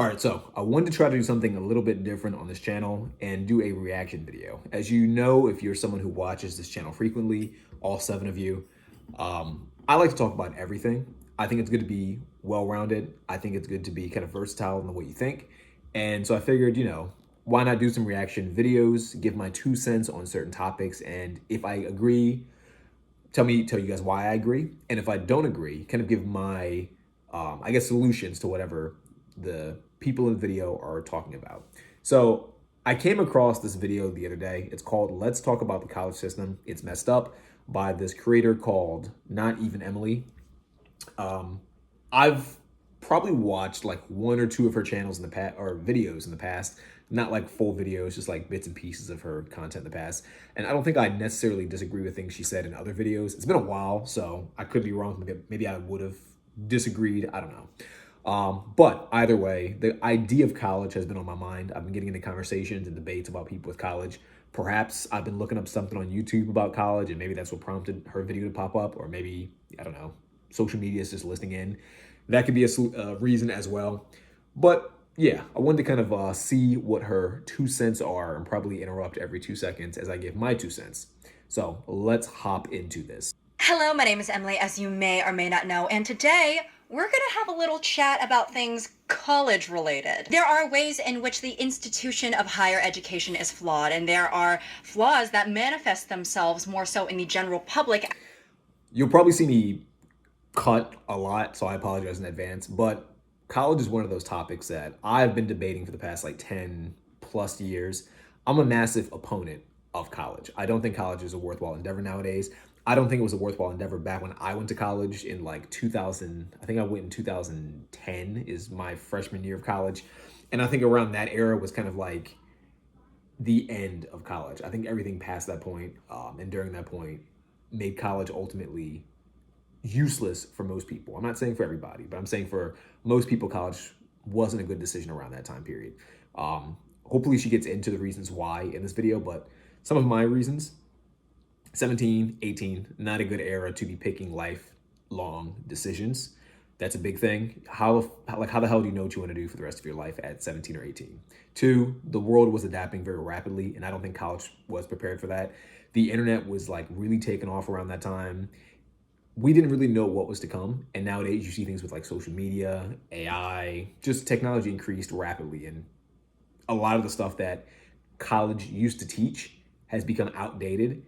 All right, so I wanted to try to do something a little bit different on this channel and do a reaction video. As you know, if you're someone who watches this channel frequently, all 7 of you, I like to talk about everything. I think it's good to be well-rounded. I think it's good to be kind of versatile in the way you think. And so I figured, why not do some reaction videos, give my 2 cents on certain topics, and if I agree, tell you guys why I agree. And if I don't agree, kind of give my, I guess, solutions to whatever the people in the video are talking about. So I came across this video the other day. It's called Let's Talk About the College System. It's messed up by this creator called Not Even Emily. I've probably watched like 1 or 2 of her channels in the past, or videos in the past, not like full videos, just like bits and pieces of her content in the past. And I don't think I necessarily disagree with things she said in other videos. It's been a while, so I could be wrong. Maybe I would have disagreed. I don't know. But either way, the idea of college has been on my mind. I've been getting into conversations and debates about people with college. Perhaps I've been looking up something on YouTube about college, and maybe that's what prompted her video to pop up, or maybe, I don't know, social media is just listening in. That could be a reason as well. But yeah, I wanted to kind of see what her 2 cents are and probably interrupt every 2 seconds as I give my 2 cents. So let's hop into this. Hello, my name is Emily, as you may or may not know, and today we're going to have a little chat about things college related. There are ways in which the institution of higher education is flawed, and there are flaws that manifest themselves more so in the general public. You'll probably see me cut a lot, so I apologize in advance, but college is one of those topics that I've been debating for the past like 10 plus years. I'm a massive opponent of college. I don't think college is a worthwhile endeavor nowadays. I don't think it was a worthwhile endeavor back when I went to college in like 2000. I think I went in 2010 is my freshman year of college. And I think around that era was kind of like the end of college. I think everything past that point and during that point made college ultimately useless for most people. I'm not saying for everybody, but I'm saying for most people, college wasn't a good decision around that time period. Hopefully she gets into the reasons why in this video, but some of my reasons: 17, 18, not a good era to be picking lifelong decisions. That's a big thing. How the hell do you know what you want to do for the rest of your life at 17 or 18? 2, the world was adapting very rapidly, and I don't think college was prepared for that. The internet was like really taking off around that time. We didn't really know what was to come. And nowadays you see things with like social media, AI, just technology increased rapidly. And a lot of the stuff that college used to teach has become outdated.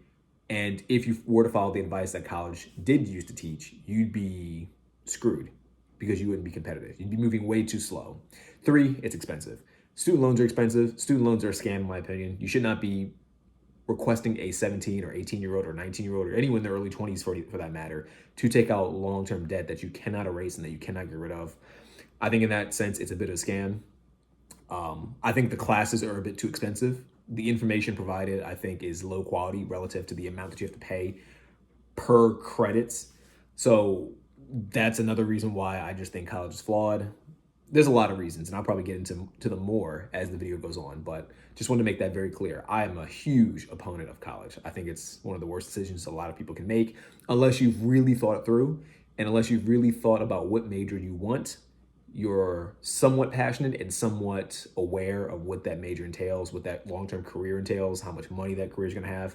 And if you were to follow the advice that college did used to teach, you'd be screwed because you wouldn't be competitive. You'd be moving way too slow. 3, it's expensive. Student loans are expensive. Student loans are a scam, in my opinion. You should not be requesting a 17 or 18-year-old or 19-year-old or anyone in their early 20s for that matter to take out long-term debt that you cannot erase and that you cannot get rid of. I think in that sense, it's a bit of a scam. I think the classes are a bit too expensive. The information provided, I think, is low quality relative to the amount that you have to pay per credits. So that's another reason why I just think college is flawed. There's a lot of reasons, and I'll probably get into them more as the video goes on, but just want to make that very clear. I am a huge opponent of college. I think it's one of the worst decisions a lot of people can make unless you've really thought it through and unless you've really thought about what major you want. You're somewhat passionate and somewhat aware of what that major entails, what that long-term career entails, how much money that career is going to have.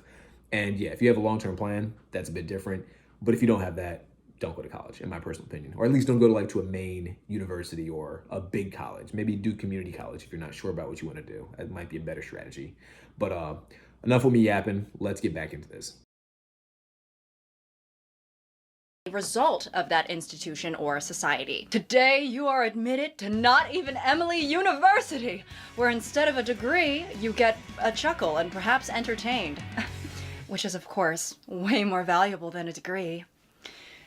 And yeah, if you have a long-term plan, that's a bit different. But if you don't have that, don't go to college, in my personal opinion. Or at least don't go to a main university or a big college. Maybe do community college if you're not sure about what you want to do. That might be a better strategy. But enough with me yapping. Let's get back into this. Result of that institution or society. Today you are admitted to Not Even Emily University, where instead of a degree, you get a chuckle and perhaps entertained. Which is, of course, way more valuable than a degree.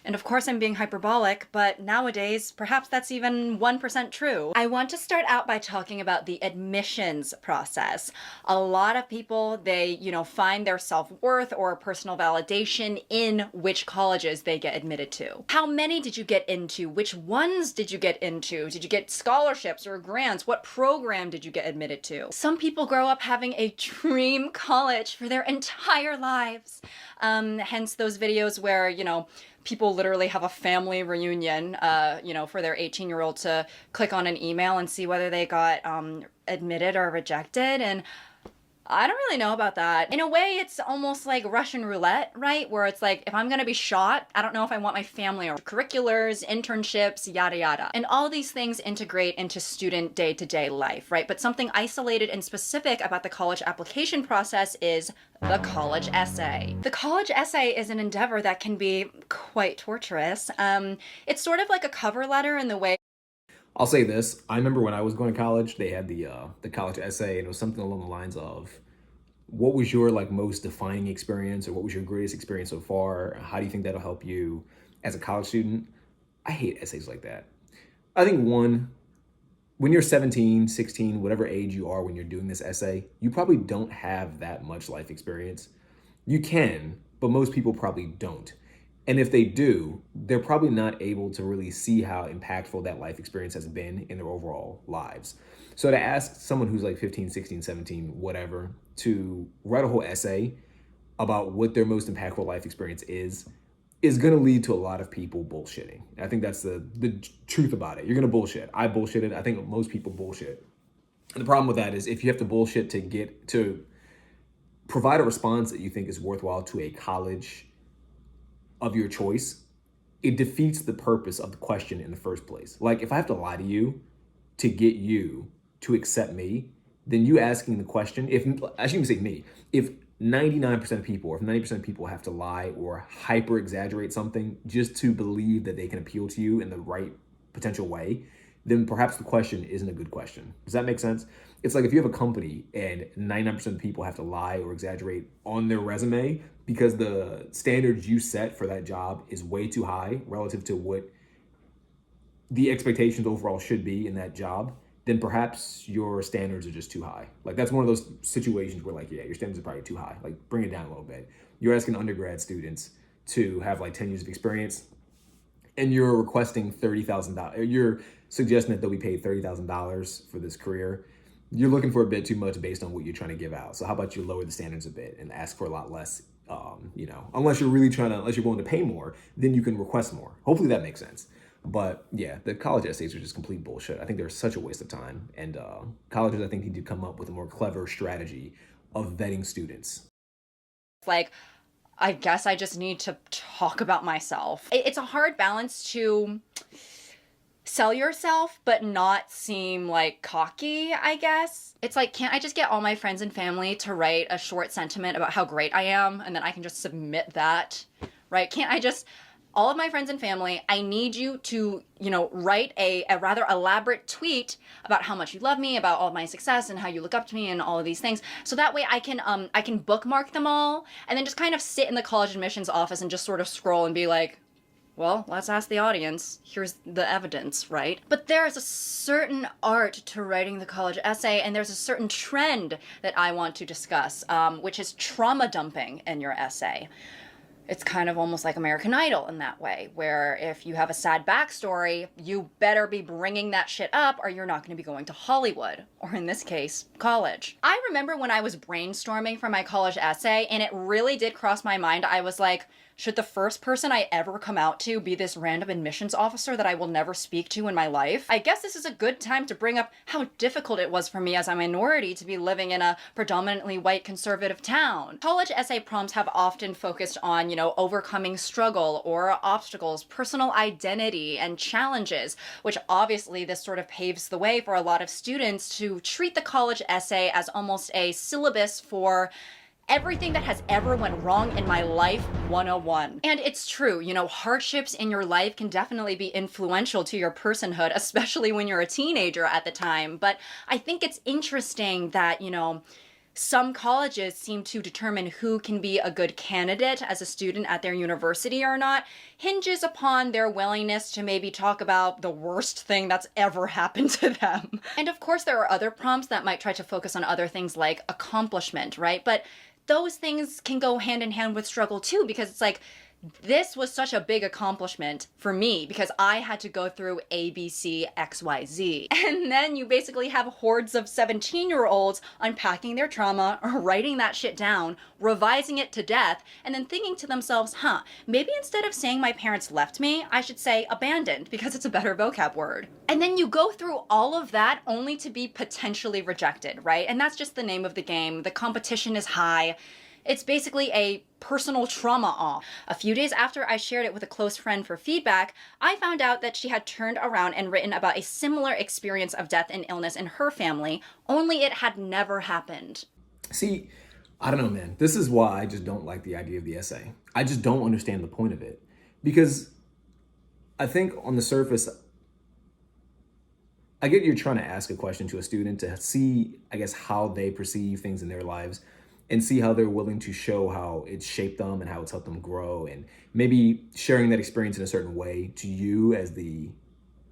And of course I'm being hyperbolic, but nowadays, perhaps that's even 1% true. I want to start out by talking about the admissions process. A lot of people, they, find their self-worth or personal validation in which colleges they get admitted to. How many did you get into? Which ones did you get into? Did you get scholarships or grants? What program did you get admitted to? Some people grow up having a dream college for their entire lives. Hence those videos where, people literally have a family reunion, for their 18-year-old to click on an email and see whether they got admitted or rejected. And I don't really know about that. In a way, it's almost like Russian roulette, right? Where it's like, if I'm gonna be shot, I don't know if I want my family or curriculars, internships, yada yada. And all these things integrate into student day-to-day life, right? But something isolated and specific about the college application process is the college essay. The college essay is an endeavor that can be quite torturous. It's sort of like a cover letter in the way. I'll say this. I remember when I was going to college, they had the college essay, and it was something along the lines of, what was your like most defining experience, or what was your greatest experience so far? How do you think that'll help you as a college student? I hate essays like that. I think one, when you're 17, 16, whatever age you are when you're doing this essay, you probably don't have that much life experience. You can, but most people probably don't. And if they do, they're probably not able to really see how impactful that life experience has been in their overall lives. So to ask someone who's like 15, 16, 17, whatever, to write a whole essay about what their most impactful life experience is going to lead to a lot of people bullshitting. I think that's the truth about it. You're going to bullshit. I bullshitted. I think most people bullshit. And the problem with that is, if you have to bullshit to provide a response that you think is worthwhile to a college of your choice, it defeats the purpose of the question in the first place. Like, if I have to lie to you to get you to accept me, then you asking the question, I shouldn't even say me, if 99% of people, or if 90% of people have to lie or hyper exaggerate something just to believe that they can appeal to you in the right potential way, then perhaps the question isn't a good question. Does that make sense? It's like if you have a company and 99% of people have to lie or exaggerate on their resume because the standards you set for that job is way too high relative to what the expectations overall should be in that job, then perhaps your standards are just too high. Like, that's one of those situations where, like, yeah, your standards are probably too high. Like, bring it down a little bit. You're asking undergrad students to have like 10 years of experience, and you're requesting $30,000. You're suggesting that they'll be paid $30,000 for this career. You're looking for a bit too much based on what you're trying to give out. So how about you lower the standards a bit and ask for a lot less? Unless you're willing to pay more, then you can request more. Hopefully that makes sense. But yeah, the college essays are just complete bullshit. I think they're such a waste of time. And colleges, I think, need to come up with a more clever strategy of vetting students. Like, I guess I just need to talk about myself. It's a hard balance to sell yourself but not seem like cocky, I guess. It's like, can't I just get all my friends and family to write a short sentiment about how great I am, and then I can just submit that, right? Can't I just, all of my friends and family, I need you to, write a rather elaborate tweet about how much you love me, about all of my success and how you look up to me and all of these things. So that way I can bookmark them all and then just kind of sit in the college admissions office and just sort of scroll and be like, well, let's ask the audience. Here's the evidence, right? But there's a certain art to writing the college essay, and there's a certain trend that I want to discuss, which is trauma dumping in your essay. It's kind of almost like American Idol in that way, where if you have a sad backstory, you better be bringing that shit up or you're not going to be going to Hollywood, or in this case, college. I remember when I was brainstorming for my college essay, and it really did cross my mind. I was like, should the first person I ever come out to be this random admissions officer that I will never speak to in my life? I guess this is a good time to bring up how difficult it was for me as a minority to be living in a predominantly white conservative town. College essay prompts have often focused on, overcoming struggle or obstacles, personal identity, and challenges, which obviously this sort of paves the way for a lot of students to treat the college essay as almost a syllabus for everything that has ever went wrong in my life 101. And it's true, hardships in your life can definitely be influential to your personhood, especially when you're a teenager at the time. But I think it's interesting that, some colleges seem to determine who can be a good candidate as a student at their university or not, hinges upon their willingness to maybe talk about the worst thing that's ever happened to them. And of course, there are other prompts that might try to focus on other things like accomplishment, right? But those things can go hand in hand with struggle too, because it's like, This was such a big accomplishment for me because I had to go through A, B, C, X, Y, Z. And then you basically have hordes of 17-year-olds unpacking their trauma, writing that shit down, revising it to death, and then thinking to themselves, maybe instead of saying my parents left me, I should say abandoned because it's a better vocab word. And then you go through all of that only to be potentially rejected, right? And that's just the name of the game. The competition is high. It's basically a personal trauma off. A few days after I shared it with a close friend for feedback, I found out that she had turned around and written about a similar experience of death and illness in her family, only it had never happened. See, I don't know, man. This is why I just don't like the idea of the essay. I just don't understand the point of it. Because I think on the surface, I get you're trying to ask a question to a student to see, I guess, how they perceive things in their lives and see how they're willing to show how it's shaped them and how it's helped them grow, and maybe sharing that experience in a certain way to you as the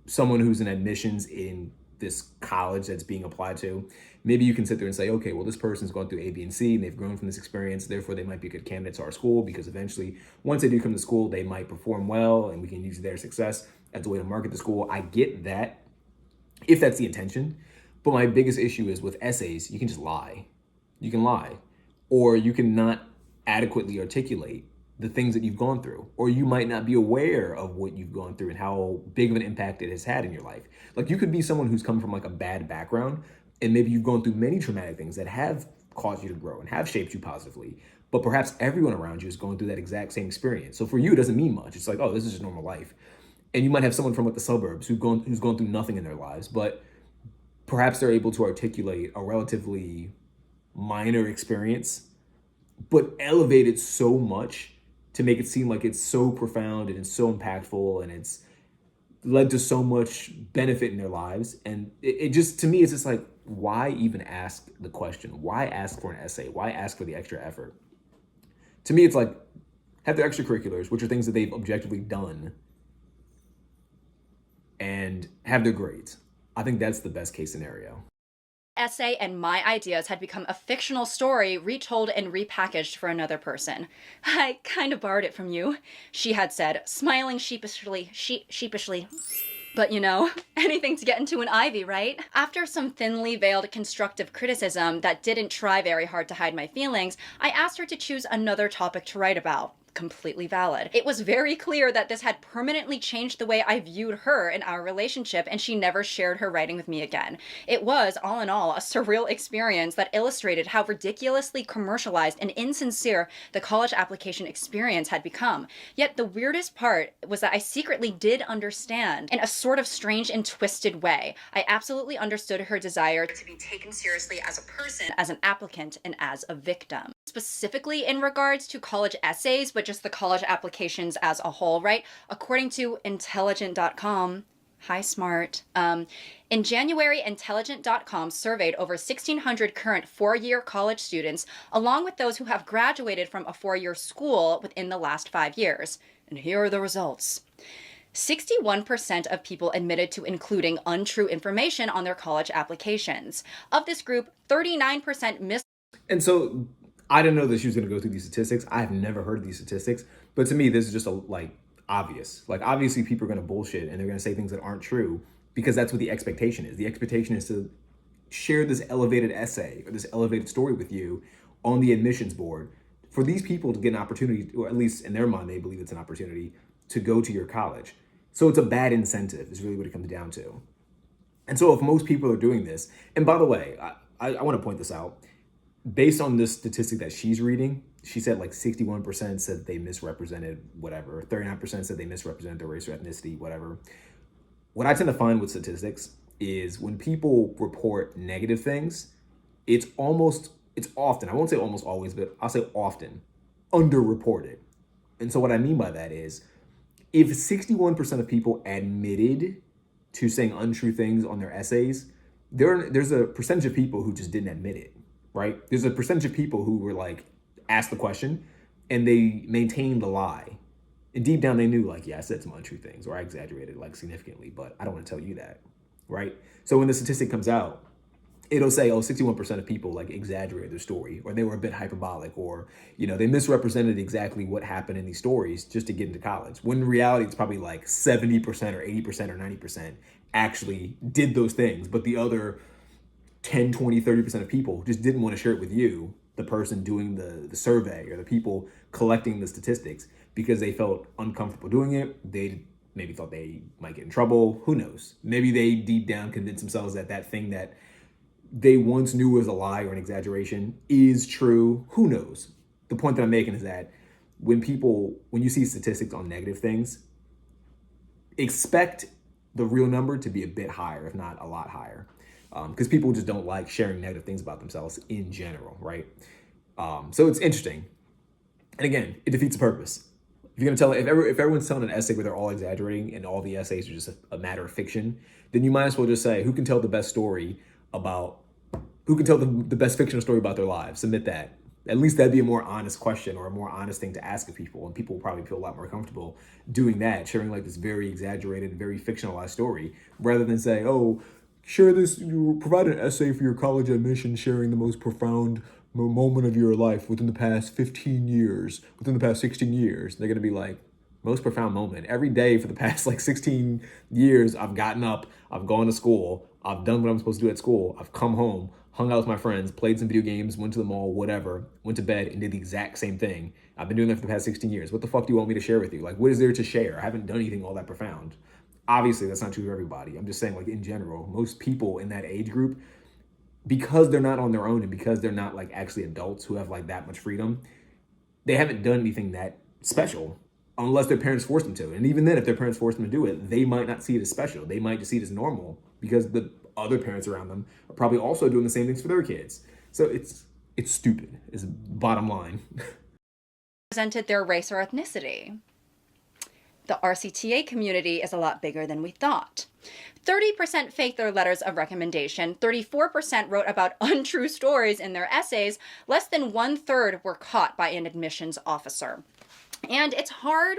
someone who's in admissions in this college that's being applied to. Maybe you can sit there and say, okay, well, this person's gone through A, B, and C, and they've grown from this experience. Therefore, they might be a good candidate to our school because eventually, once they do come to school, they might perform well, and we can use their success as a way to market the school. I get that if that's the intention. But my biggest issue is with essays, you can just lie. You can lie. Or you can not adequately articulate the things that you've gone through. Or you might not be aware of what you've gone through and how big of an impact it has had in your life. Like, you could be someone who's come from like a bad background, and maybe you've gone through many traumatic things that have caused you to grow and have shaped you positively. But perhaps everyone around you is going through that exact same experience. So for you, it doesn't mean much. It's like, oh, this is just normal life. And you might have someone from like the suburbs who's gone through nothing in their lives, but perhaps they're able to articulate a relatively minor experience, but elevate it so much to make it seem like it's so profound and it's so impactful and it's led to so much benefit in their lives. And it just, to me, it's just like, why even ask the question? Why ask for an essay? Why ask for the extra effort? To me, it's like, have their extracurriculars, which are things that they've objectively done, and have their grades. I think that's the best case scenario. Essay and my ideas had become a fictional story retold and repackaged for another person. I kind of borrowed it from you, she had said, smiling sheepishly. But you know, anything to get into an Ivy, right? After some thinly veiled constructive criticism that didn't try very hard to hide my feelings, I asked her to choose another topic to write about. Completely valid. It was very clear that this had permanently changed the way I viewed her and our relationship, and she never shared her writing with me again. It was, all in all, a surreal experience that illustrated how ridiculously commercialized and insincere the college application experience had become. Yet the weirdest part was that I secretly did understand in a sort of strange and twisted way. I absolutely understood her desire to be taken seriously as a person, as an applicant, and as a victim. Specifically in regards to college essays, but just the college applications as a whole, right? According to Intelligent.com, hi smart. In January, Intelligent.com surveyed over 1,600 current four-year college students, along with those who have graduated from a four-year school within the last 5 years. And here are the results. 61% of people admitted to including untrue information on their college applications. Of this group, 39% missed. And so I didn't know that she was going to go through these statistics. I've never heard of these statistics, but to me, this is just obvious. Like, obviously people are going to bullshit and they're going to say things that aren't true because that's what the expectation is. The expectation is to share this elevated essay or this elevated story with you on the admissions board for these people to get an opportunity, or at least in their mind, they believe it's an opportunity to go to your college. So it's a bad incentive is really what it comes down to. And so if most people are doing this, and by the way, I want to point this out, based on this statistic that she's reading, she said like 61% said they misrepresented whatever, 39% said they misrepresented their race or ethnicity, whatever. What I tend to find with statistics is when people report negative things, it's often, I won't say almost always, but I'll say often, underreported. And so what I mean by that is, if 61% of people admitted to saying untrue things on their essays, there's a percentage of people who just didn't admit it. Right? There's a percentage of people who were like, asked the question and they maintained the lie. And deep down they knew like, yeah, I said some untrue things or I exaggerated like significantly, but I don't want to tell you that. Right? So when the statistic comes out, it'll say, oh, 61% of people like exaggerated their story, or they were a bit hyperbolic, or, they misrepresented exactly what happened in these stories just to get into college. When in reality, it's probably like 70% or 80% or 90% actually did those things. But the other 10, 20, 30% of people just didn't want to share it with you, the person doing the survey or the people collecting the statistics, because they felt uncomfortable doing it. They maybe thought they might get in trouble. Who knows? Maybe they deep down convinced themselves that that thing that they once knew was a lie or an exaggeration is true. Who knows? The point that I'm making is that when you see statistics on negative things, expect the real number to be a bit higher, if not a lot higher. Because people just don't like sharing negative things about themselves in general, right? So it's interesting. And again, it defeats the purpose. If you're gonna tell, if everyone's telling an essay where they're all exaggerating and all the essays are just a matter of fiction, then you might as well just say, who can tell the best fictional story about their lives? Submit that. At least that'd be a more honest question or a more honest thing to ask of people. And people will probably feel a lot more comfortable doing that, sharing like this very exaggerated, very fictionalized story, rather than say, oh, share this, you provide an essay for your college admission sharing the most profound moment of your life within the past 15 years, within the past 16 years. They're going to be like, most profound moment. Every day for the past like 16 years, I've gotten up, I've gone to school, I've done what I'm supposed to do at school, I've come home, hung out with my friends, played some video games, went to the mall, whatever, went to bed and did the exact same thing. I've been doing that for the past 16 years. What the fuck do you want me to share with you? Like, what is there to share? I haven't done anything all that profound. Obviously, that's not true for everybody. I'm just saying, like, in general, most people in that age group, because they're not on their own and because they're not like actually adults who have like that much freedom, they haven't done anything that special unless their parents forced them to. And even then, if their parents forced them to do it, they might not see it as special. They might just see it as normal because the other parents around them are probably also doing the same things for their kids. So it's stupid is bottom line. Presented their race or ethnicity. The RCTA community is a lot bigger than we thought. 30% faked their letters of recommendation, 34% wrote about untrue stories in their essays, less than 1/3 were caught by an admissions officer. And it's hard.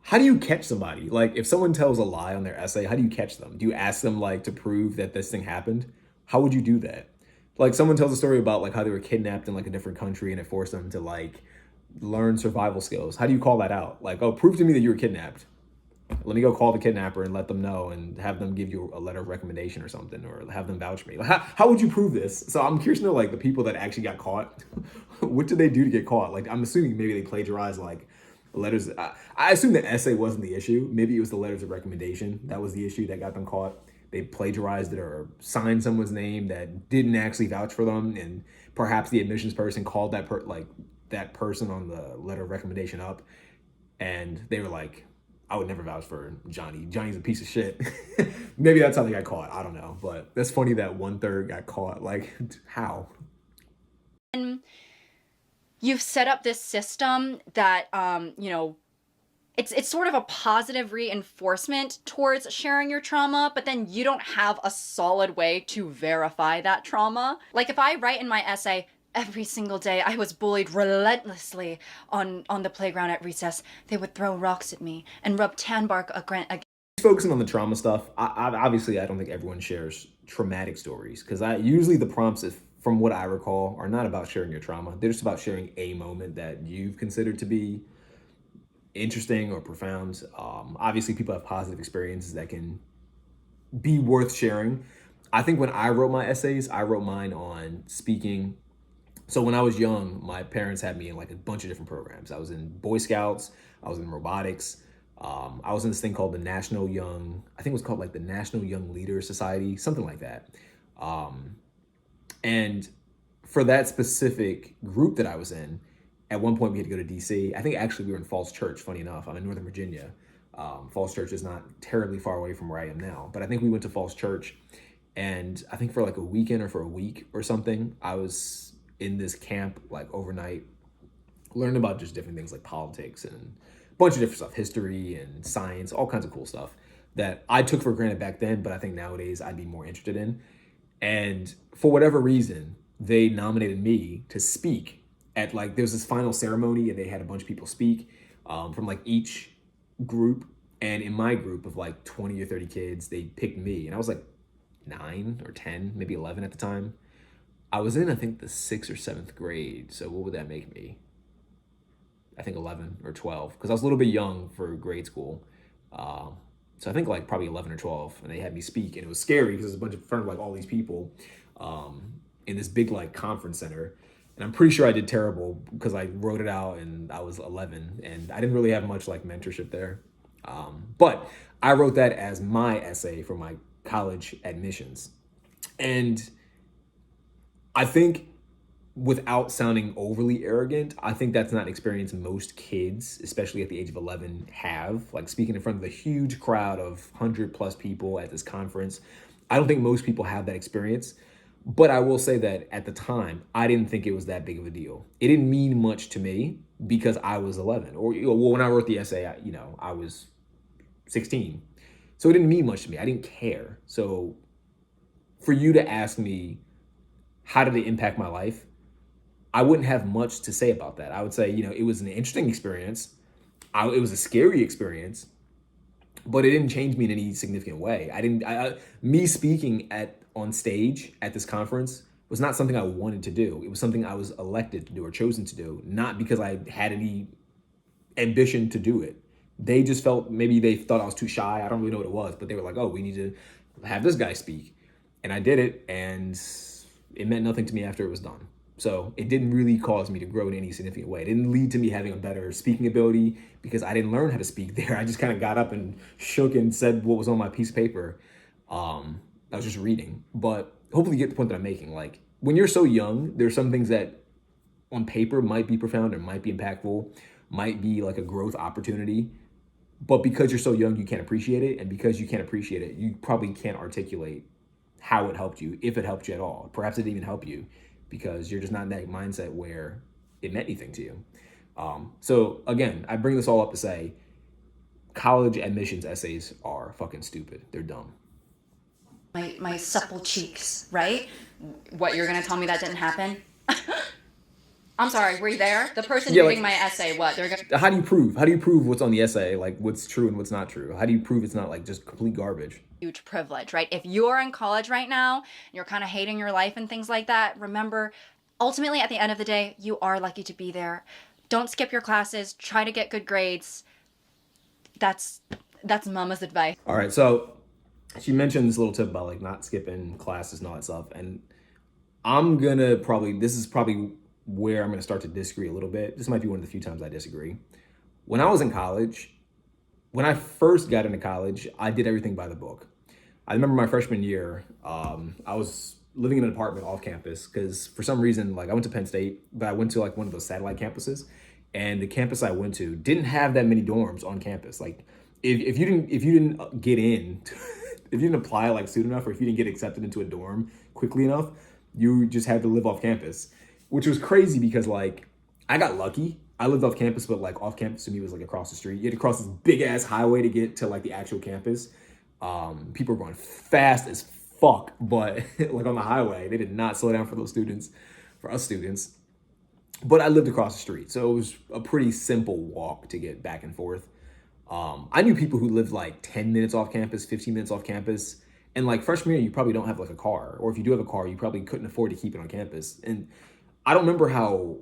How do you catch somebody? Like, if someone tells a lie on their essay, how do you catch them? Do you ask them like to prove that this thing happened? How would you do that? Like, someone tells a story about like how they were kidnapped in like a different country and it forced them to like learn survival skills. How do you call that out? Like, oh, prove to me that you were kidnapped. Let me go call the kidnapper and let them know and have them give you a letter of recommendation or something, or have them vouch for me. Like, how would you prove this? So I'm curious to know, like, the people that actually got caught, what did they do to get caught? Like, I'm assuming maybe they plagiarized like letters. I assume the essay wasn't the issue. Maybe it was the letters of recommendation that was the issue that got them caught. They plagiarized it or signed someone's name that didn't actually vouch for them, and perhaps the admissions person called that person on the letter of recommendation up, and they were like, I would never vouch for Johnny. Johnny's a piece of shit. Maybe that's how they got caught. I don't know. But that's funny that 1/3 got caught. Like, how? And you've set up this system that, it's sort of a positive reinforcement towards sharing your trauma, but then you don't have a solid way to verify that trauma. Like, if I write in my essay, every single day I was bullied relentlessly on the playground at recess. They would throw rocks at me and rub tan bark against. Focusing on the trauma stuff, obviously I don't think everyone shares traumatic stories, because usually the prompts, from what I recall, are not about sharing your trauma. They're just about sharing a moment that you've considered to be interesting or profound. Obviously people have positive experiences that can be worth sharing. I think when I wrote my essays, I wrote mine on speaking. So when I was young, my parents had me in like a bunch of different programs. I was in Boy Scouts, I was in robotics, I was in this thing called the National Young, I think it was called like the National Young Leaders Society, something like that. And for that specific group that I was in, at one point we had to go to DC. I think actually we were in Falls Church, funny enough. I'm in Northern Virginia. Falls Church is not terribly far away from where I am now, but I think we went to Falls Church, and I think for like a weekend or for a week or something, I was in this camp like overnight, learning about just different things like politics and a bunch of different stuff, history and science, all kinds of cool stuff that I took for granted back then, but I think nowadays I'd be more interested in. And for whatever reason, they nominated me to speak at like, there's this final ceremony and they had a bunch of people speak from like each group. And in my group of like 20 or 30 kids, they picked me. And I was like 9 or 10, maybe 11 at the time. I was in, I think, the 6th or 7th grade. So what would that make me? I think 11 or 12, because I was a little bit young for grade school. Um, so I think like probably 11 or 12, and they had me speak, and it was scary because it was a bunch of in front of like all these people in this big like conference center. And I'm pretty sure I did terrible because I wrote it out and I was 11, and I didn't really have much like mentorship there. But I wrote that as my essay for my college admissions. And I think, without sounding overly arrogant, I think that's not an experience most kids, especially at the age of 11, have. Like speaking in front of a huge crowd of 100 plus people at this conference. I don't think most people have that experience. But I will say that at the time, I didn't think it was that big of a deal. It didn't mean much to me because I was 11. Or well, when I wrote the essay, I was 16. So it didn't mean much to me. I didn't care. So for you to ask me, how did it impact my life? I wouldn't have much to say about that. I would say, it was an interesting experience. It was a scary experience, but it didn't change me in any significant way. Me speaking on stage at this conference was not something I wanted to do. It was something I was elected to do or chosen to do, not because I had any ambition to do it. They just felt, maybe they thought I was too shy. I don't really know what it was, but they were like, oh, we need to have this guy speak. And I did it, and it meant nothing to me after it was done. So it didn't really cause me to grow in any significant way. It didn't lead to me having a better speaking ability because I didn't learn how to speak there. I just kind of got up and shook and said what was on my piece of paper. I was just reading. But hopefully you get the point that I'm making. Like, when you're so young, there's some things that on paper might be profound or might be impactful, might be like a growth opportunity. But because you're so young, you can't appreciate it. And because you can't appreciate it, you probably can't articulate how it helped you, if it helped you at all. Perhaps it didn't even help you because you're just not in that mindset where it meant anything to you. So again, I bring this all up to say college admissions essays are fucking stupid. They're dumb. My supple cheeks, right? What, you're gonna tell me that didn't happen? I'm sorry, were you there? The person reading my essay, what? They're gonna... How do you prove? How do you prove what's on the essay, like what's true and what's not true? How do you prove it's not like just complete garbage? Huge privilege, right? If you're in college right now, and you're kind of hating your life and things like that, remember, ultimately at the end of the day, you are lucky to be there. Don't skip your classes. Try to get good grades. That's mama's advice. All right, so she mentioned this little tip about like not skipping classes and all that stuff, and this is probably where I'm gonna start to disagree a little bit. This might be one of the few times I disagree. When I was in college, when I first got into college, I did everything by the book. I remember my freshman year, I was living in an apartment off campus because for some reason, like I went to Penn State, but I went to like one of those satellite campuses, and the campus I went to didn't have that many dorms on campus. Like if you didn't get in, if you didn't apply like soon enough, or if you didn't get accepted into a dorm quickly enough, you just had to live off campus, which was crazy because like I got lucky. I lived off campus, but like off campus to me was like across the street. You had to cross this big ass highway to get to like the actual campus. People were going fast as fuck, but like on the highway, they did not slow down for us students. But I lived across the street, so it was a pretty simple walk to get back and forth. I knew people who lived like 10 minutes off campus, 15 minutes off campus. And like freshman year, you probably don't have like a car, or if you do have a car, you probably couldn't afford to keep it on campus. And I don't remember how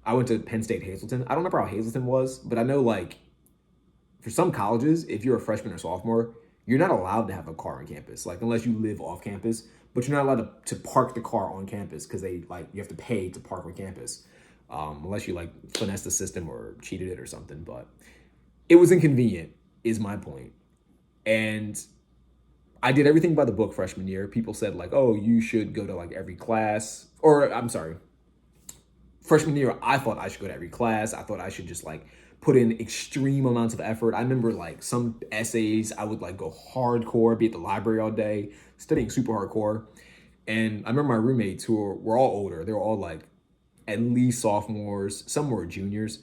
I went to Penn State Hazleton. I don't remember how Hazleton was, but I know like for some colleges, if you're a freshman or sophomore, you're not allowed to have a car on campus, like unless you live off campus, but you're not allowed to park the car on campus because you have to pay to park on campus, unless you like finesse the system or cheated it or something. But it was inconvenient is my point. And I did everything by the book freshman year. People said like, oh, you should go to like every class, or I'm sorry, freshman year, I thought I should go to every class. I thought I should just like put in extreme amounts of effort. I remember like some essays, I would like go hardcore, be at the library all day, studying super hardcore. And I remember my roommates who were all older. They were all like at least sophomores, some were juniors.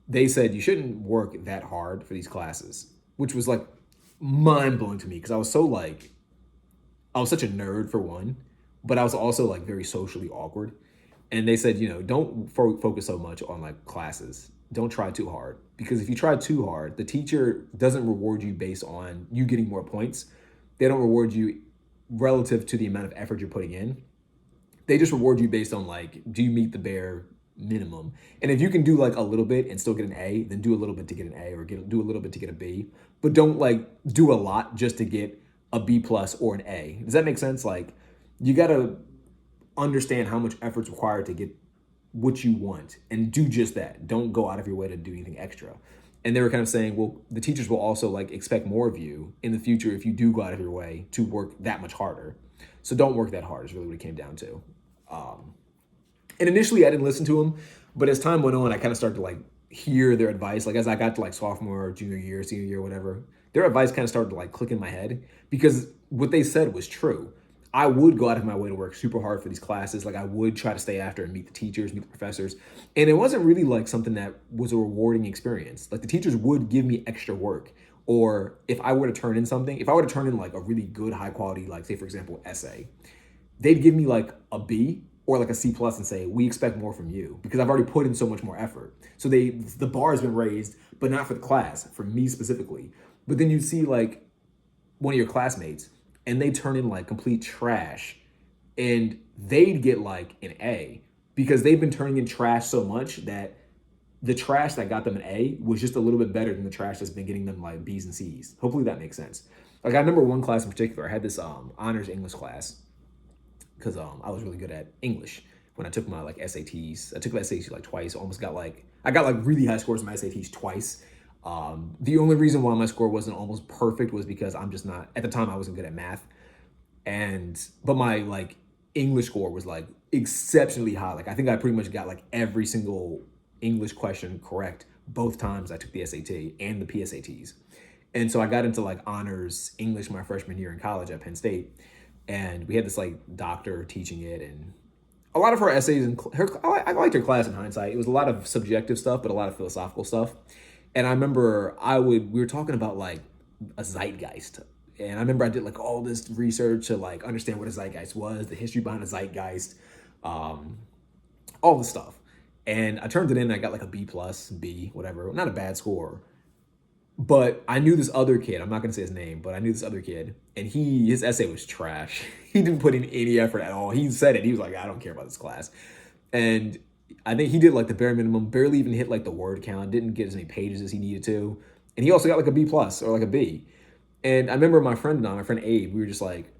They said you shouldn't work that hard for these classes, which was like mind blowing to me because I was such a nerd for one, but I was also like very socially awkward. And they said, don't focus so much on like classes. Don't try too hard, because if you try too hard, the teacher doesn't reward you based on you getting more points. They don't reward you relative to the amount of effort you're putting in. They just reward you based on like, do you meet the bare minimum? And if you can do like a little bit and still get an A, then do a little bit to get an A, or do a little bit to get a B. But don't like do a lot just to get a B plus or an A. Does that make sense? Like, you gotta understand how much effort's required to get what you want and do just that. Don't go out of your way to do anything extra. And they were kind of saying, well, the teachers will also like expect more of you in the future if you do go out of your way to work that much harder. So don't work that hard is really what it came down to. And initially I didn't listen to them, but as time went on, I kind of started to like hear their advice. Like as I got to like sophomore, junior year, senior year, whatever, their advice kind of started to like click in my head because what they said was true. I would go out of my way to work super hard for these classes. Like I would try to stay after and meet the teachers, meet the professors. And it wasn't really like something that was a rewarding experience. Like the teachers would give me extra work. Or if I were to turn in something, if I were to turn in like a really good, high quality, like say for example, essay, they'd give me like a B or like a C plus and say, we expect more from you because I've already put in so much more effort. So the bar has been raised, but not for the class, for me specifically. But then you see like one of your classmates and they turn in like complete trash and they'd get like an A because they've been turning in trash so much that the trash that got them an A was just a little bit better than the trash that's been getting them like B's and C's. Hopefully that makes sense. Like I remember one class in particular, I had this honors English class because I was really good at English when I took my like SATs. I took the SATs like twice, I got like really high scores in my SATs twice. The only reason why my score wasn't almost perfect was because I'm just not, at the time I wasn't good at math. But my like English score was like exceptionally high. Like I think I pretty much got like every single English question correct both times I took the SAT and the PSATs. And so I got into like honors English my freshman year in college at Penn State. And we had this like doctor teaching it, and a lot of her essays and I liked her class in hindsight. It was a lot of subjective stuff, but a lot of philosophical stuff. And I remember we were talking about like a zeitgeist. And I remember I did like all this research to like understand what a zeitgeist was, the history behind a zeitgeist, all this stuff. And I turned it in and I got like a B plus, B, whatever. Not a bad score. But I knew this other kid, I'm not gonna say his name, but I knew this other kid, and his essay was trash. He didn't put in any effort at all. He said it, he was like, I don't care about this class. And I think he did like the bare minimum, barely even hit like the word count, didn't get as many pages as he needed to. And he also got like a B plus or like a B. And I remember my friend Abe, we were just like,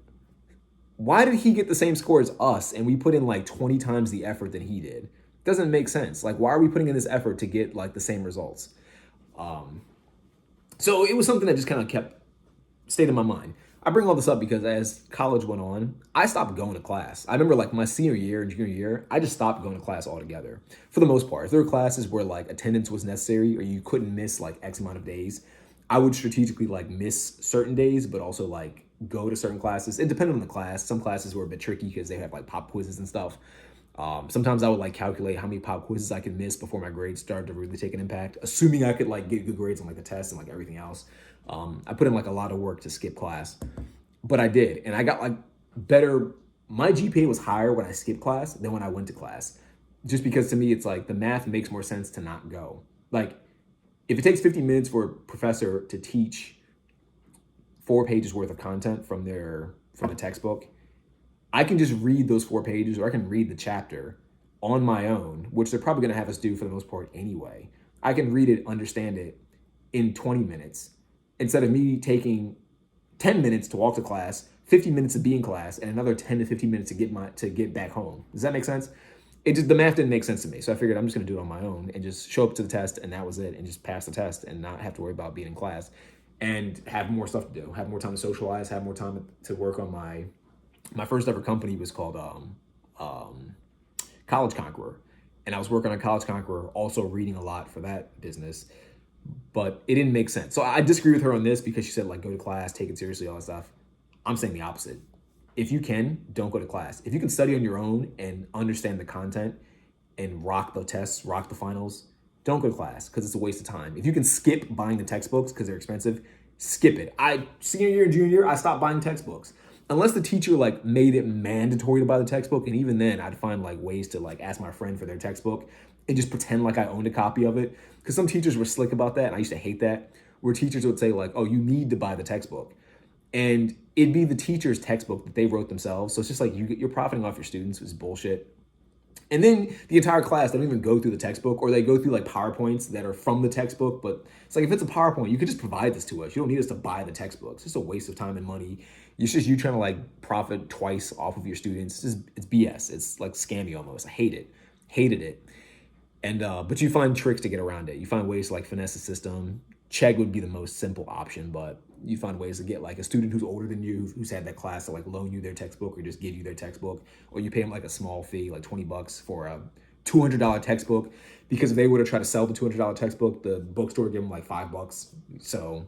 why did he get the same score as us? And we put in like 20 times the effort that he did. Doesn't make sense. Like, why are we putting in this effort to get like the same results? So it was something that just kind of stayed in my mind. I bring all this up because as college went on, I stopped going to class. I remember like my senior year and junior year, I just stopped going to class altogether for the most part. If there were classes where like attendance was necessary or you couldn't miss like X amount of days, I would strategically like miss certain days, but also like go to certain classes. It depended on the class. Some classes were a bit tricky because they have like pop quizzes and stuff. Sometimes I would like calculate how many pop quizzes I could miss before my grades started to really take an impact, assuming I could like get good grades on like the test and like everything else. I put in like a lot of work to skip class, but I did. And I got like better. My GPA was higher when I skipped class than when I went to class, just because to me, it's like the math makes more sense to not go. Like if it takes 50 minutes for a professor to teach 4 pages worth of content from the textbook, I can just read those 4 pages or I can read the chapter on my own, which they're probably going to have us do for the most part anyway. I can read it, understand it in 20 minutes instead of me taking 10 minutes to walk to class, 50 minutes to be in class, and another 10 to 15 minutes to get back home. Does that make sense? The math didn't make sense to me. So I figured I'm just going to do it on my own and just show up to the test, and that was it, and just pass the test and not have to worry about being in class and have more stuff to do, have more time to socialize, have more time to work on my first ever company was called College Conqueror. And I was working on College Conqueror, also reading a lot for that business, but it didn't make sense. So I disagree with her on this because she said like, go to class, take it seriously, all that stuff. I'm saying the opposite. If you can, don't go to class. If you can study on your own and understand the content and rock the tests, rock the finals, don't go to class because it's a waste of time. If you can skip buying the textbooks because they're expensive, skip it. Senior year and junior year, I stopped buying textbooks. Unless the teacher like made it mandatory to buy the textbook, and even then I'd find like ways to like ask my friend for their textbook and just pretend like I owned a copy of it. Because some teachers were slick about that, and I used to hate that, where teachers would say like, oh, you need to buy the textbook. and it'd be the teacher's textbook that they wrote themselves. So it's just like you're profiting off your students, which is bullshit. And then the entire class, they don't even go through the textbook, or they go through like PowerPoints that are from the textbook. But it's like, if it's a PowerPoint, you could just provide this to us. You don't need us to buy the textbook. It's just a waste of time and money. It's just you trying to like profit twice off of your students. It's BS. It's like scammy almost. I hate it. Hated it. And but you find tricks to get around it. You find ways to like finesse the system. Chegg would be the most simple option, but you find ways to get like a student who's older than you, who's had that class, to like loan you their textbook or just give you their textbook, or you pay them like a small fee, like $20 for a $200 textbook, because if they were to try to sell the $200 textbook, the bookstore would give them like $5. So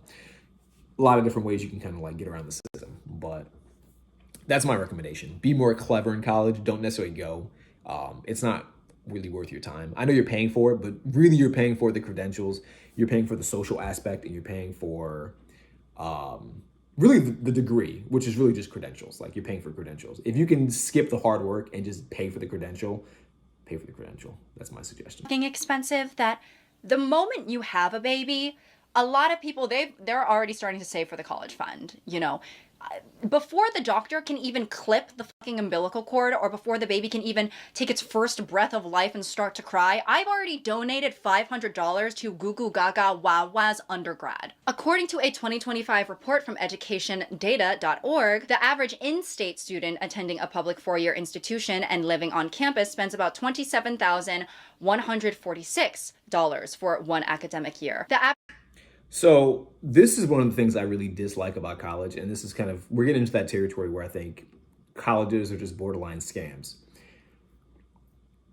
a lot of different ways you can kind of like get around the system, but that's my recommendation. Be more clever in college. Don't necessarily go. It's not really worth your time. I know you're paying for it, but really you're paying for the credentials, you're paying for the social aspect, and you're paying for really the degree, which is really just credentials. Like, you're paying for credentials. If you can skip the hard work and just pay for the credential, pay for the credential. That's my suggestion. Expensive that the moment you have a baby, a lot of people, they're already starting to save for the college fund, you know. Before the doctor can even clip the fucking umbilical cord, or before the baby can even take its first breath of life and start to cry, I've already donated $500 to Gugu Gaga Wawa's undergrad. According to a 2025 report from educationdata.org, the average in-state student attending a public four-year institution and living on campus spends about $27,146 for one academic year. So this is one of the things I really dislike about college, and this is kind of, we're getting into that territory where I think colleges are just borderline scams.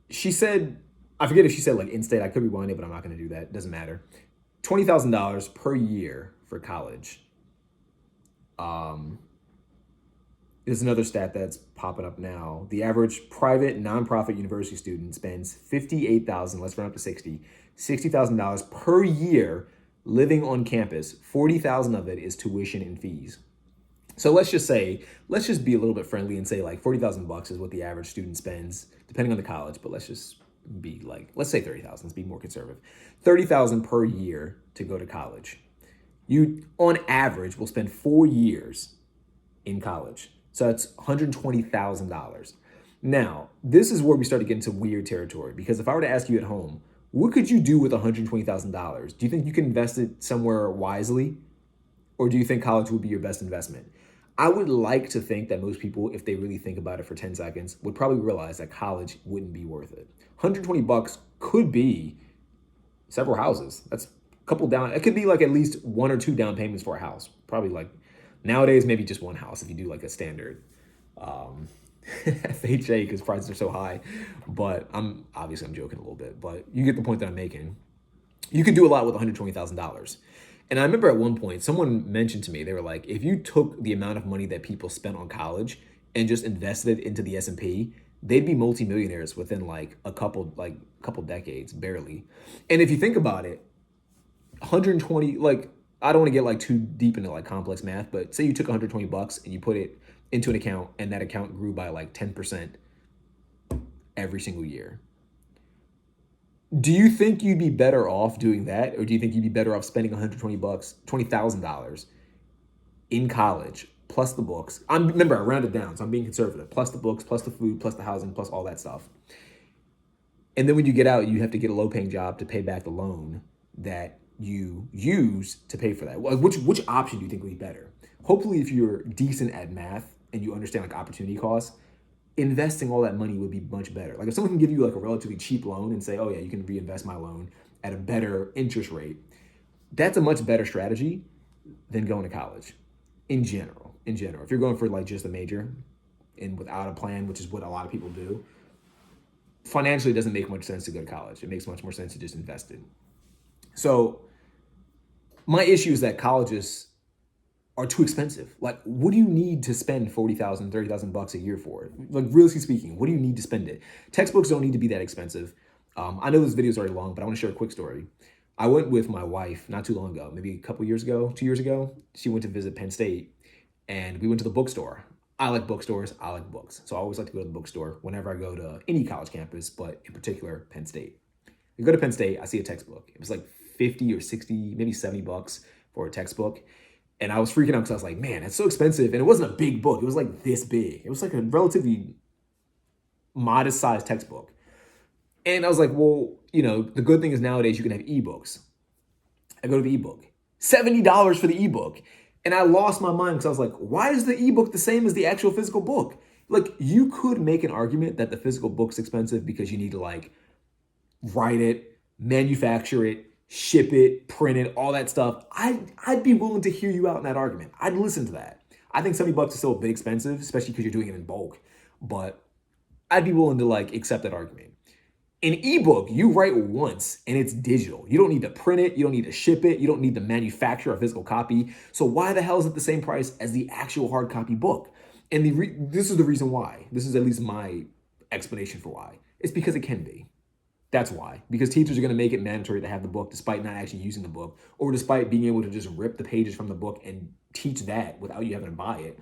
She said, I forget if she said like in-state, I could rewind it, but I'm not going to do that. It doesn't matter. $20,000 per year for college. There's another stat that's popping up now. The average private nonprofit university student spends $58,000, let's round up to $60,000 per year living on campus. $40,000 of it is tuition and fees. So let's just be a little bit friendly and say like $40,000 is what the average student spends, depending on the college, but let's just be like, let's say 30,000, let's be more conservative. 30,000 per year to go to college. You, on average, will spend 4 years in college. So that's $120,000. Now, this is where we start to get into weird territory, because if I were to ask you at home, what could you do with $120,000? Do you think you can invest it somewhere wisely? Or do you think college would be your best investment? I would like to think that most people, if they really think about it for 10 seconds, would probably realize that college wouldn't be worth it. $120 could be several houses. That's a couple down. It could be like at least 1 or 2 down payments for a house. Probably like nowadays, maybe just one house if you do like a standard FHA, because prices are so high. But I'm joking a little bit, but you get the point that I'm making. You could do a lot with $120,000. And I remember at one point, someone mentioned to me, they were like, if you took the amount of money that people spent on college and just invested it into the S&P, they'd be multimillionaires within like a couple decades, barely. And if you think about it, 120, like, I don't want to get like too deep into like complex math, but say you took $120 and you put it into an account, and that account grew by like 10% every single year. Do you think you'd be better off doing that? Or do you think you'd be better off spending $20,000 in college, plus the books? Remember, I rounded down, so I'm being conservative. Plus the books, plus the food, plus the housing, plus all that stuff. And then when you get out, you have to get a low-paying job to pay back the loan that you use to pay for that. Which option do you think would be better? Hopefully, if you're decent at math and you understand like opportunity costs, investing all that money would be much better. Like, if someone can give you like a relatively cheap loan and say, oh yeah, you can reinvest my loan at a better interest rate, that's a much better strategy than going to college in general. If you're going for like just a major and without a plan, which is what a lot of people do, financially it doesn't make much sense to go to college. It makes much more sense to just invest it. So my issue is that colleges are too expensive. Like, what do you need to spend $40,000, $30,000 a year for? Like, realistically speaking, what do you need to spend it? Textbooks don't need to be that expensive. I know this video is already long, but I want to share a quick story. I went with my wife not too long ago, maybe a couple years ago, 2 years ago. She went to visit Penn State, and we went to the bookstore. I like bookstores. I like books. So I always like to go to the bookstore whenever I go to any college campus, but in particular, Penn State. I go to Penn State, I see a textbook. It was like 50 or 60, maybe $70 for a textbook. And I was freaking out because I was like, man, that's so expensive. And it wasn't a big book. It was like this big. It was like a relatively modest sized textbook. And I was like, well, the good thing is nowadays you can have ebooks. I go to the ebook, $70 for the ebook. And I lost my mind because I was like, why is the ebook the same as the actual physical book? Like, you could make an argument that the physical book's expensive because you need to like write it, manufacture it, ship it, print it, all that stuff. I'd be willing to hear you out in that argument. I'd listen to that. I think $70 is still a bit expensive, especially because you're doing it in bulk. But I'd be willing to like accept that argument. An ebook, you write once and it's digital. You don't need to print it. You don't need to ship it. You don't need to manufacture a physical copy. So why the hell is it the same price as the actual hard copy book? And this is the reason why. This is at least my explanation for why. It's because it can be. That's why. Because teachers are going to make it mandatory to have the book despite not actually using the book, or despite being able to just rip the pages from the book and teach that without you having to buy it.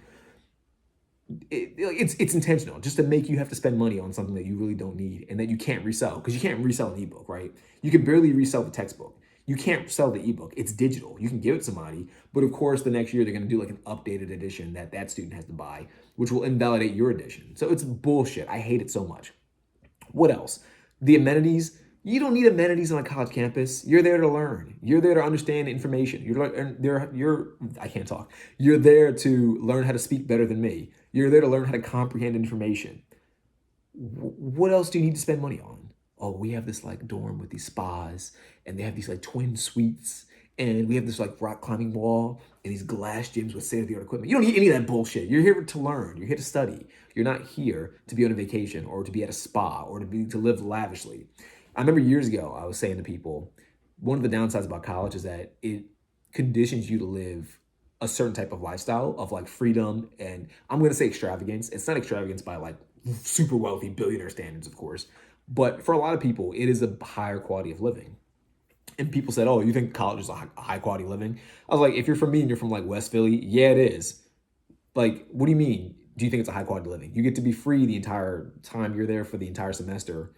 It's intentional, just to make you have to spend money on something that you really don't need and that you can't resell, because you can't resell an ebook, right? You can barely resell the textbook. You can't sell the ebook. It's digital. You can give it to somebody, but of course the next year they're going to do like an updated edition that student has to buy, which will invalidate your edition. So it's bullshit. I hate it so much. What else? The amenities. You don't need amenities on a college campus. You're there to learn. You're there to understand information. I can't talk. You're there to learn how to speak better than me. You're there to learn how to comprehend information. What else do you need to spend money on? Oh, we have this like dorm with these spas, and they have these like twin suites, and we have this like rock climbing wall and these glass gyms with state-of-the-art equipment. You don't need any of that bullshit. You're here to learn. You're here to study. You're not here to be on a vacation or to be at a spa or to live lavishly. I remember years ago, I was saying to people, one of the downsides about college is that it conditions you to live a certain type of lifestyle of like freedom. And I'm going to say extravagance. It's not extravagance by like super wealthy billionaire standards, of course. But for a lot of people, it is a higher quality of living. And people said, oh, you think college is a high quality living? I was like, if you're from me and you're from like West Philly, yeah, it is. Like, what do you mean? Do you think it's a high quality living? You get to be free the entire time you're there for the entire semester.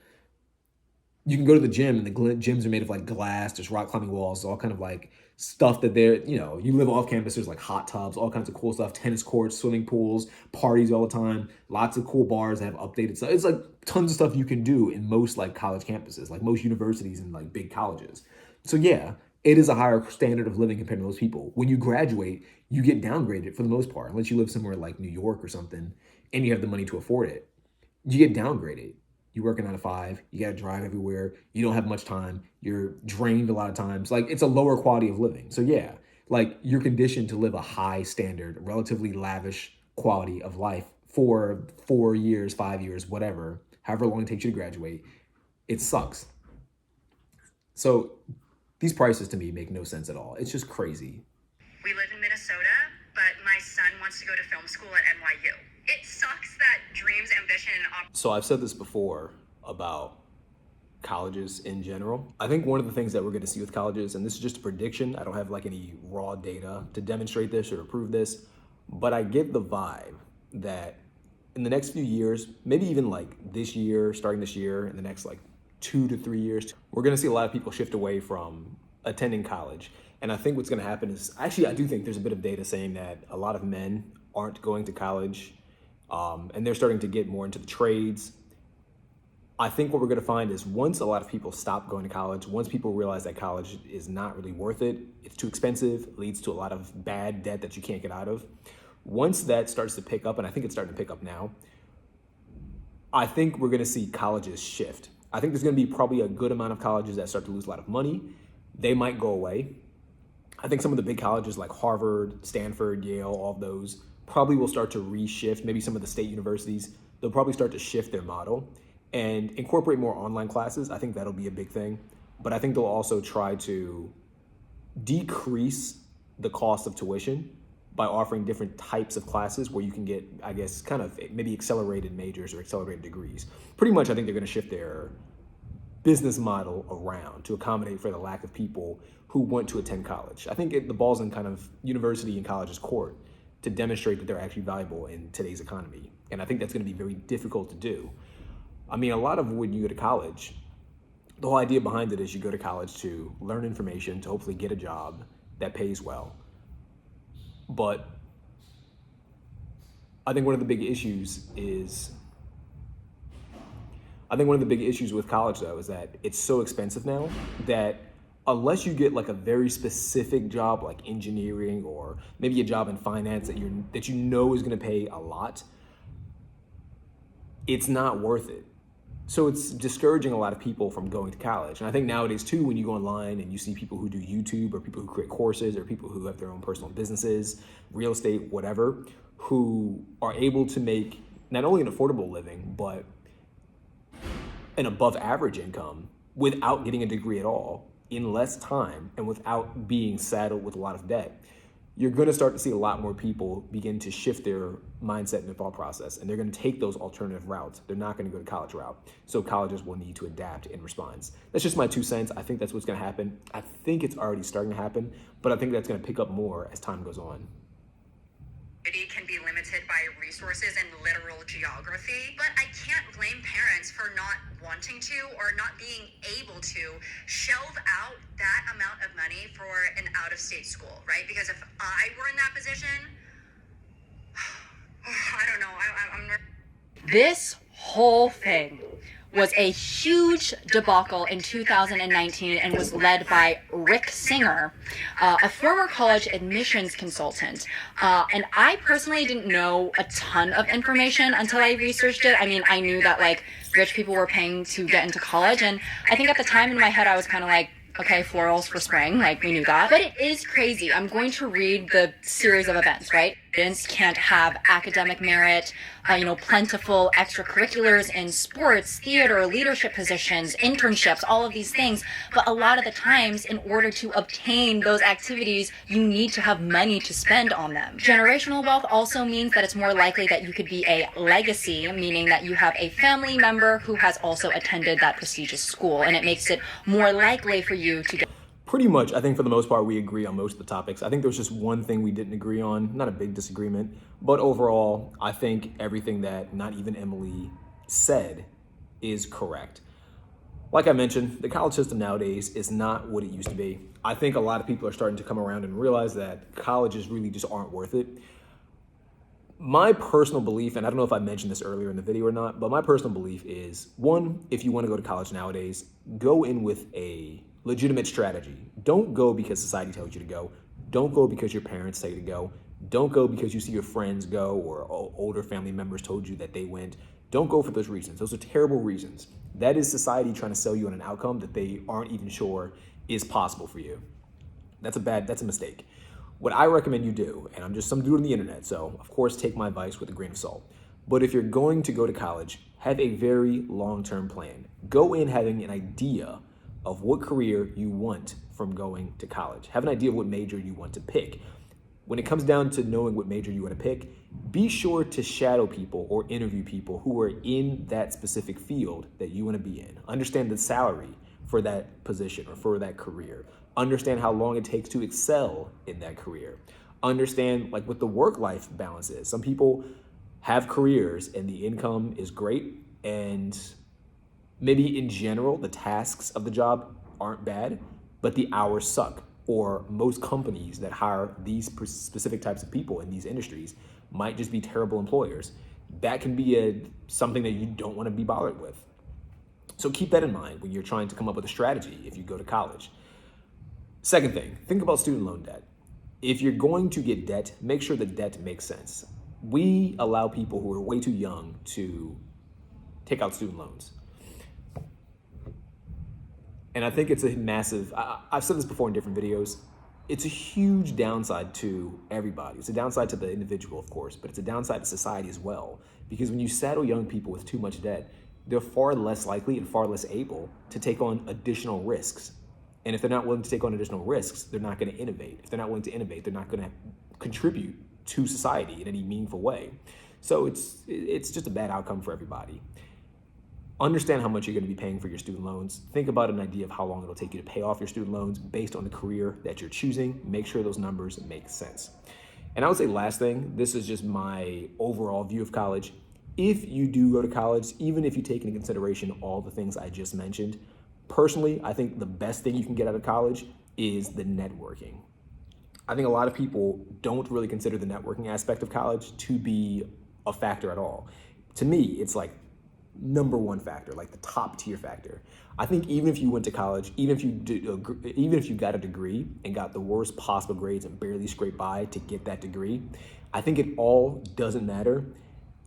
You can go to the gym, and the gyms are made of like glass. There's rock climbing walls, all kind of like stuff that you live off campus. There's like hot tubs, all kinds of cool stuff, tennis courts, swimming pools, parties all the time, lots of cool bars that have updated stuff. It's like tons of stuff you can do in most like college campuses, like most universities and like big colleges. So yeah, it is a higher standard of living compared to most people. When you graduate, you get downgraded for the most part, unless you live somewhere like New York or something and you have the money to afford it. You get downgraded. You work a 9 to 5, you got to drive everywhere. You don't have much time. You're drained a lot of times. Like, it's a lower quality of living. So yeah, like you're conditioned to live a high standard, relatively lavish quality of life for 4 years, 5 years, whatever, however long it takes you to graduate. It sucks. So these prices to me make no sense at all. It's just crazy. We live in Minnesota, but my son wants to go to film school at NYU. It sucks that dreams, ambition, and So I've said this before about colleges in general. I think one of the things that we're going to see with colleges, and this is just a prediction, I don't have like any raw data to demonstrate this or to prove this, but I get the vibe that in the next few years, maybe even like this year, starting this year, in the next like 2 to 3 years, we're going to see a lot of people shift away from attending college. And I think what's going to happen is, actually, I do think there's a bit of data saying that a lot of men aren't going to college, and they're starting to get more into the trades. I think what we're going to find is once a lot of people stop going to college, once people realize that college is not really worth it, it's too expensive, leads to a lot of bad debt that you can't get out of. Once that starts to pick up, and I think it's starting to pick up now, I think we're going to see colleges shift. I think there's going to be probably a good amount of colleges that start to lose a lot of money. They might go away. I think some of the big colleges like Harvard, Stanford, Yale, all of those probably will start to reshift. Maybe some of the state universities, they'll probably start to shift their model and incorporate more online classes. I think that'll be a big thing. But I think they'll also try to decrease the cost of tuition by offering different types of classes where you can get, I guess, kind of maybe accelerated majors or accelerated degrees. Pretty much, I think they're going to shift their business model around to accommodate for the lack of people who want to attend college. I think the ball's in kind of university and college's court to demonstrate that they're actually valuable in today's economy. And I think that's going to be very difficult to do. I mean, a lot of when you go to college, the whole idea behind it is you go to college to learn information, to hopefully get a job that pays well. But I think one of the big issues with college though is that it's so expensive now that unless you get like a very specific job like engineering or maybe a job in finance that you know is going to pay a lot, it's not worth it. So it's discouraging a lot of people from going to college. And I think nowadays too, when you go online and you see people who do YouTube or people who create courses or people who have their own personal businesses, real estate, whatever, who are able to make not only an affordable living, but an above average income without getting a degree at all in less time and without being saddled with a lot of debt, you're going to start to see a lot more people begin to shift their mindset and their thought process, and they're going to take those alternative routes. They're not going to go to college route. So colleges will need to adapt in response. That's just my 2 cents. I think that's what's going to happen. I think it's already starting to happen, but I think that's going to pick up more as time goes on. It can be limited by resources and literal geography, but I can't blame parents for not wanting to or not being able to shelve out that amount of money for an out-of-state school, right? Because if I were in that position, I don't know, I'm This whole thing was a huge debacle in 2019 and was led by Rick Singer, a former college admissions consultant. And I personally didn't know a ton of information until I researched it. I mean, I knew that like rich people were paying to get into college. And I think at the time in my head, I was kind of like, okay, florals for spring, like we knew that. But it is crazy. I'm going to read the series of events, right? Students can't have academic merit, plentiful extracurriculars in sports, theater, leadership positions, internships, all of these things. But a lot of the times, in order to obtain those activities, you need to have money to spend on them. Generational wealth also means that it's more likely that you could be a legacy, meaning that you have a family member who has also attended that prestigious school, and it makes it more likely for you to get. Pretty much, I think for the most part, we agree on most of the topics. I think there was just one thing we didn't agree on, not a big disagreement, but overall, I think everything that not even Emily said is correct. Like I mentioned, the college system nowadays is not what it used to be. I think a lot of people are starting to come around and realize that colleges really just aren't worth it. My personal belief, and I don't know if I mentioned this earlier in the video or not, but my personal belief is, one, if you want to go to college nowadays, go in with a legitimate strategy. Don't go because society tells you to go. Don't go because your parents say to go. Don't go because you see your friends go or older family members told you that they went. Don't go for those reasons. Those are terrible reasons. That is society trying to sell you on an outcome that they aren't even sure is possible for you. That's a mistake. What I recommend you do, and I'm just some dude on the internet, so of course take my advice with a grain of salt. But if you're going to go to college, have a very long-term plan. Go in having an idea of what career you want from going to college. Have an idea of what major you want to pick. When it comes down to knowing what major you want to pick, be sure to shadow people or interview people who are in that specific field that you want to be in. Understand the salary for that position or for that career. Understand how long it takes to excel in that career. Understand like what the work-life balance is. Some people have careers and the income is great, and maybe in general, the tasks of the job aren't bad, but the hours suck. Or most companies that hire these specific types of people in these industries might just be terrible employers. That can be something that you don't want to be bothered with. So keep that in mind when you're trying to come up with a strategy if you go to college. Second thing, think about student loan debt. If you're going to get debt, make sure the debt makes sense. We allow people who are way too young to take out student loans. And I think it's a massive, I've said this before in different videos, it's a huge downside to everybody. It's a downside to the individual, of course, but it's a downside to society as well. Because when you saddle young people with too much debt, they're far less likely and far less able to take on additional risks. And if they're not willing to take on additional risks, they're not going to innovate. If they're not willing to innovate, they're not going to contribute to society in any meaningful way. So it's just a bad outcome for everybody. Understand how much you're going to be paying for your student loans. Think about an idea of how long it'll take you to pay off your student loans based on the career that you're choosing. Make sure those numbers make sense. And I would say last thing, this is just my overall view of college. If you do go to college, even if you take into consideration all the things I just mentioned, personally, I think the best thing you can get out of college is the networking. I think a lot of people don't really consider the networking aspect of college to be a factor at all. To me, it's like number one factor, like the top tier factor. I think even if you went to college, even if you got a degree and got the worst possible grades and barely scraped by to get that degree, I think it all doesn't matter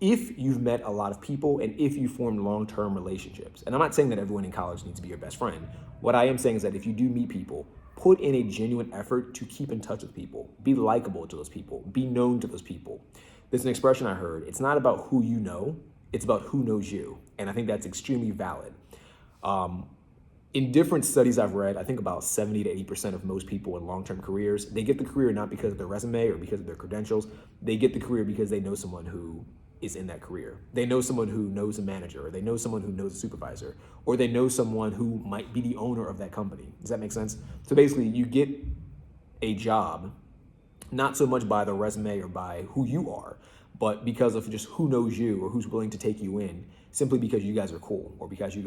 if you've met a lot of people and if you formed long-term relationships. And I'm not saying that everyone in college needs to be your best friend. What I am saying is that if you do meet people, put in a genuine effort to keep in touch with people, be likable to those people, be known to those people. There's an expression I heard, it's not about who you know, it's about who knows you. And I think that's extremely valid. In different studies I've read, I think about 70 to 80% of most people in long-term careers, they get the career not because of their resume or because of their credentials. They get the career because they know someone who is in that career. They know someone who knows a manager, or they know someone who knows a supervisor, or they know someone who might be the owner of that company. Does that make sense? So basically, you get a job not so much by the resume or by who you are, but because of just who knows you or who's willing to take you in, simply because you guys are cool or because you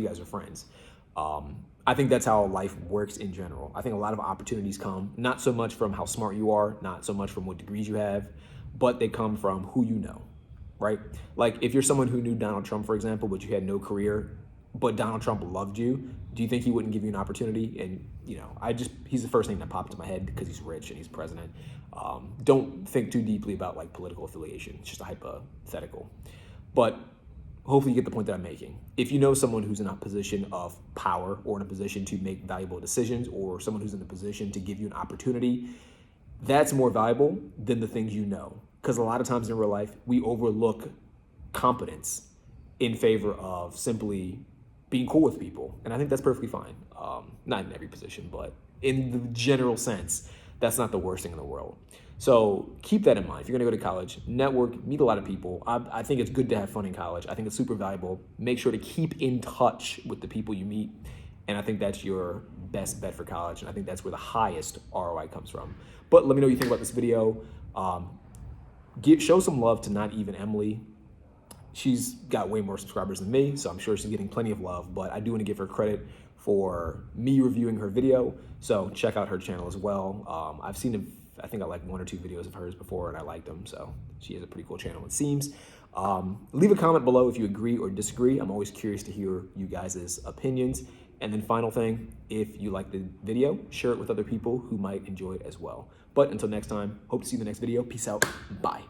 guys are friends. I think that's how life works in general. I think a lot of opportunities come not so much from how smart you are, not so much from what degrees you have, but they come from who you know, right? Like if you're someone who knew Donald Trump, for example, but you had no career, but Donald Trump loved you, do you think he wouldn't give you an opportunity? And, he's the first name that popped into my head because he's rich and he's president. Don't think too deeply about like political affiliation. It's just a hypothetical. But hopefully you get the point that I'm making. If you know someone who's in a position of power or in a position to make valuable decisions or someone who's in a position to give you an opportunity, that's more valuable than the things you know. Because a lot of times in real life, we overlook competence in favor of simply being cool with people. And I think that's perfectly fine. Not in every position, but in the general sense, that's not the worst thing in the world. So keep that in mind. If you're gonna go to college, network, meet a lot of people. I think it's good to have fun in college. I think it's super valuable. Make sure to keep in touch with the people you meet. And I think that's your best bet for college. And I think that's where the highest ROI comes from. But let me know what you think about this video. Show some love to Not Even Emily. She's got way more subscribers than me, so I'm sure she's getting plenty of love, but I do want to give her credit for me reviewing her video. So check out her channel as well. I've seen, I think I like 1 or 2 videos of hers before and I liked them. So she has a pretty cool channel, it seems. Leave a comment below if you agree or disagree. I'm always curious to hear you guys' opinions. And then final thing, if you like the video, share it with other people who might enjoy it as well. But until next time, hope to see you in the next video. Peace out. Bye.